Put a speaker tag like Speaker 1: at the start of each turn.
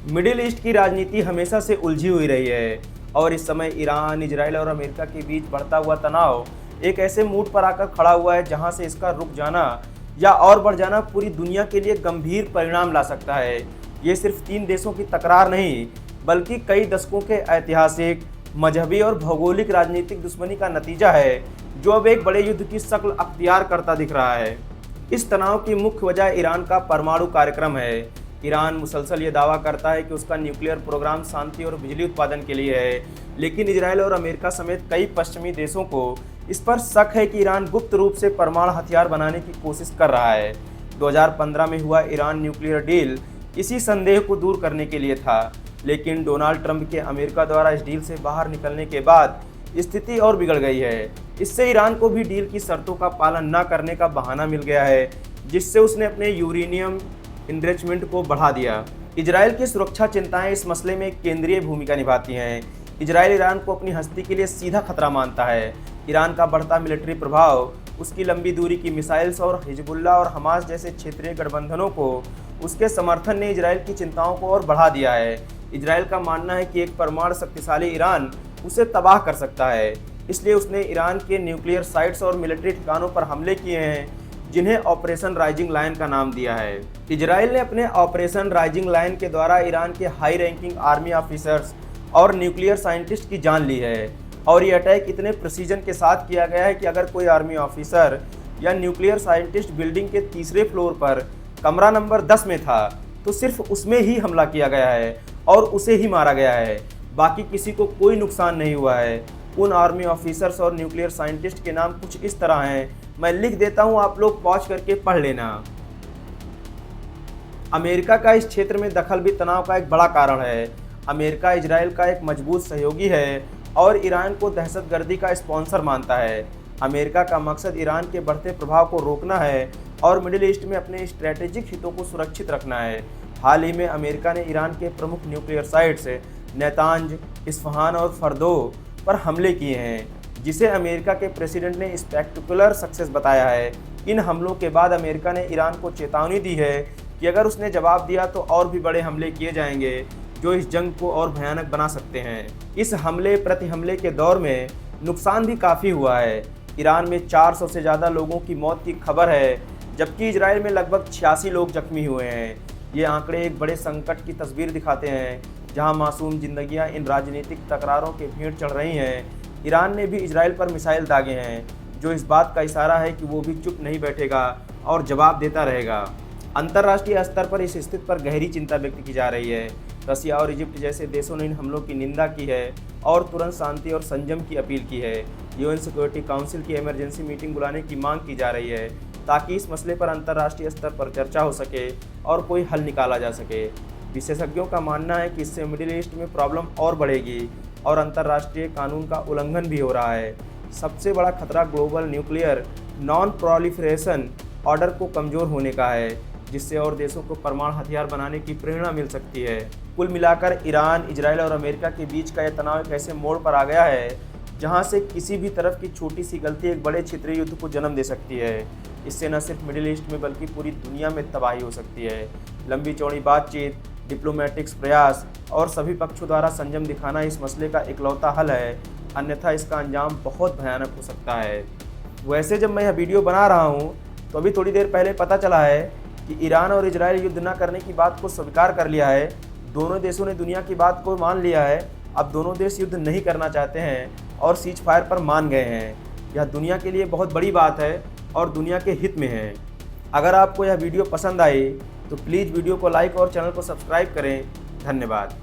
Speaker 1: Middle east की राजनीति हमेशा से उलझी हुई रही है और इस समय ईरान, इजराइल और अमेरिका के बीच बढ़ता हुआ तनाव एक ऐसे मूड पर आकर खड़ा हुआ है जहां से इसका रुक जाना या और बढ़ जाना पूरी दुनिया के लिए गंभीर परिणाम ला सकता है। ये सिर्फ 3 देशों की तकरार नहीं, बल्कि कई दशकों के ऐतिहासिक, मजहबी और भौगोलिक राजनीतिक दुश्मनी का नतीजा है, जो अब एक बड़े युद्ध की शक्ल अख्तियार करता दिख रहा है। इस तनाव की मुख्य वजह ईरान का परमाणु कार्यक्रम है। ईरान मुसलसल ये दावा करता है कि उसका न्यूक्लियर प्रोग्राम शांति और बिजली उत्पादन के लिए है, लेकिन इजराइल और अमेरिका समेत कई पश्चिमी देशों को इस पर शक है कि ईरान गुप्त रूप से परमाणु हथियार बनाने की कोशिश कर रहा है। 2015 में हुआ ईरान न्यूक्लियर डील इसी संदेह को दूर करने के लिए था, लेकिन डोनाल्ड ट्रंप के अमेरिका द्वारा इस डील से बाहर निकलने के बाद स्थिति और बिगड़ गई है। इससे ईरान को भी डील की शर्तों का पालन न करने का बहाना मिल गया है, जिससे उसने अपने यूरेनियम इनरिचमेंट को बढ़ा दिया। इजराइल की सुरक्षा चिंताएं इस मसले में केंद्रीय भूमिका निभाती हैं। इजराइल ईरान को अपनी हस्ती के लिए सीधा खतरा मानता है। ईरान का बढ़ता मिलिट्री प्रभाव, उसकी लंबी दूरी की मिसाइल्स और हिजबुल्लाह और हमास जैसे क्षेत्रीय गठबंधनों को उसके समर्थन ने इजराइल की चिंताओं को और बढ़ा दिया है। इजराइल का मानना है कि एक परमाणु शक्तिशाली ईरान उसे तबाह कर सकता है, इसलिए उसने ईरान के न्यूक्लियर साइट्स और मिलिट्री ठिकानों पर हमले किए हैं, जिन्हें ऑपरेशन राइजिंग लायन का नाम दिया है। इजराइल ने अपने ऑपरेशन राइजिंग लायन के द्वारा ईरान के हाई रैंकिंग आर्मी ऑफिसर्स और न्यूक्लियर साइंटिस्ट की जान ली है, और ये अटैक इतने प्रिसीजन के साथ किया गया है कि अगर कोई आर्मी ऑफिसर या न्यूक्लियर साइंटिस्ट बिल्डिंग के तीसरे फ्लोर पर कमरा नंबर 10 में था तो सिर्फ उसमें ही हमला किया गया है और उसे ही मारा गया है। बाकी किसी को कोई नुकसान नहीं हुआ है। उन आर्मी ऑफिसर्स और न्यूक्लियर साइंटिस्ट के नाम कुछ इस तरह हैं, मैं लिख देता हूं, आप लोग पॉज करके पढ़ लेना। अमेरिका का इस क्षेत्र में दखल भी तनाव का एक बड़ा कारण है। अमेरिका इजराइल का एक मजबूत सहयोगी है और ईरान को दहशतगर्दी का स्पॉन्सर मानता है। अमेरिका का मकसद ईरान के बढ़ते प्रभाव को रोकना है और मिडिल ईस्ट में अपने स्ट्रैटेजिक हितों को सुरक्षित रखना है। हाल ही में अमेरिका ने ईरान के प्रमुख न्यूक्लियर साइट्स नेतांज, इस्फहान और फर्दो पर हमले किए हैं, जिसे अमेरिका के प्रेसिडेंट ने स्पेक्टेकुलर सक्सेस बताया है। इन हमलों के बाद अमेरिका ने ईरान को चेतावनी दी है कि अगर उसने जवाब दिया तो और भी बड़े हमले किए जाएंगे, जो इस जंग को और भयानक बना सकते हैं। इस हमले प्रति हमले के दौर में नुकसान भी काफ़ी हुआ है। ईरान में 400 से ज़्यादा लोगों की मौत की खबर है, जबकि इजराइल में लगभग 86 लोग जख्मी हुए हैं। ये आंकड़े एक बड़े संकट की तस्वीर दिखाते हैं, जहां मासूम जिंदगियां इन राजनीतिक तकरारों के भीड़ चढ़ रही हैं। ईरान ने भी इजराइल पर मिसाइल दागे हैं, जो इस बात का इशारा है कि वो भी चुप नहीं बैठेगा और जवाब देता रहेगा। अंतर्राष्ट्रीय स्तर पर इस स्थिति पर गहरी चिंता व्यक्त की जा रही है। रसिया और इजिप्ट जैसे देशों ने इन हमलों की निंदा की है और तुरंत शांति और संयम की अपील की है। यूएन सिक्योरिटी काउंसिल की इमरजेंसी मीटिंग बुलाने की मांग की जा रही है, ताकि इस मसले पर अंतर्राष्ट्रीय स्तर पर चर्चा हो सके और कोई हल निकाला जा सके। विशेषज्ञों का मानना है कि इससे मिडिल ईस्ट में प्रॉब्लम और बढ़ेगी और अंतर्राष्ट्रीय कानून का उल्लंघन भी हो रहा है। सबसे बड़ा खतरा global nuclear non proliferation order को कमज़ोर होने का है, जिससे और देशों को परमाणु हथियार बनाने की प्रेरणा मिल सकती है। कुल मिलाकर ईरान, इजराइल और अमेरिका के बीच का यह तनाव एक ऐसे मोड़ पर आ गया है जहां से किसी भी तरफ की छोटी सी गलती एक बड़े क्षेत्रीय युद्ध को जन्म दे सकती है। इससे न सिर्फ मिडिल ईस्ट में बल्कि पूरी दुनिया में तबाही हो सकती है। लंबी चौड़ी बातचीत, डिप्लोमेटिक्स प्रयास और सभी पक्षों द्वारा संयम दिखाना इस मसले का इकलौता हल है, अन्यथा इसका अंजाम बहुत भयानक हो सकता है। वैसे जब मैं यह वीडियो बना रहा हूँ तो अभी थोड़ी देर पहले पता चला है कि ईरान और इजराइल युद्ध न करने की बात को स्वीकार कर लिया है। दोनों देशों ने दुनिया की बात को मान लिया है। अब दोनों देश युद्ध नहीं करना चाहते हैं और सीज फायर पर मान गए हैं। यह दुनिया के लिए बहुत बड़ी बात है और दुनिया के हित में है। अगर आपको यह वीडियो पसंद आई तो प्लीज़ वीडियो को लाइक और चैनल को सब्सक्राइब करें। धन्यवाद।